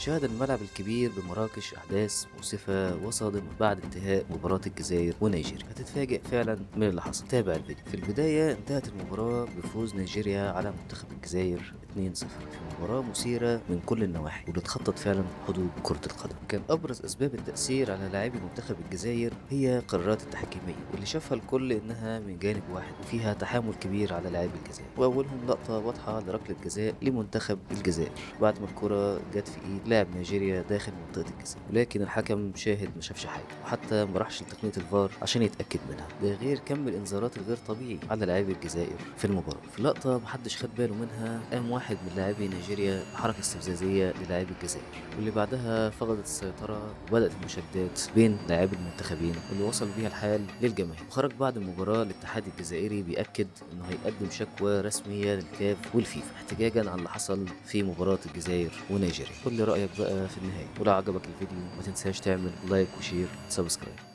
شهد الملعب الكبير بمراكش أحداث مؤسفة وصادمة بعد انتهاء مباراة الجزائر ونيجيريا. هتتفاجئ فعلا من اللي حصل. تابع الفيديو. في البداية انتهت المباراة بفوز نيجيريا على منتخب الجزائر 2-0 في مباراة مثيرة من كل النواحي واللي تخطط فعلا حدود كرة القدم. كان أبرز أسباب التأثير على لاعبي منتخب الجزائر هي قرارات التحكيمية واللي شافها الكل إنها من جانب واحد وفيها تحامل كبير على لاعبي الجزائر. وأولهم لقطة واضحة لركلة جزاء لمنتخب الجزائر بعد ما الكرة جت في ايد لاعب نيجيريا داخل منطقة الجزاء، ولكن الحكم شاهد ما شافش حاجة وحتى ما راحش لتقنية الفار عشان يتأكد منها. ده غير كم الانذارات الغير طبيعي على لاعبي الجزائر في المباراة. في لقطة محدش خد باله منها قام واحد من لاعبي نيجيريا بحركة استفزازية للاعبي الجزائر واللي بعدها فقدت السيطرة وبدأت المشادات بين لاعبي المنتخبين واللي وصل بيها الحال للجماهير. وخرج بعد المباراة الاتحاد الجزائري بيأكد انه هيقدم شكوى رسمية للكاف والفيفا احتجاجا على اللي حصل في مباراة الجزائر ونيجيريا. قول لي رأيك بقى في النهاية، ولو عجبك الفيديو ما تنساش تعمل لايك وشير وسبسكرايب.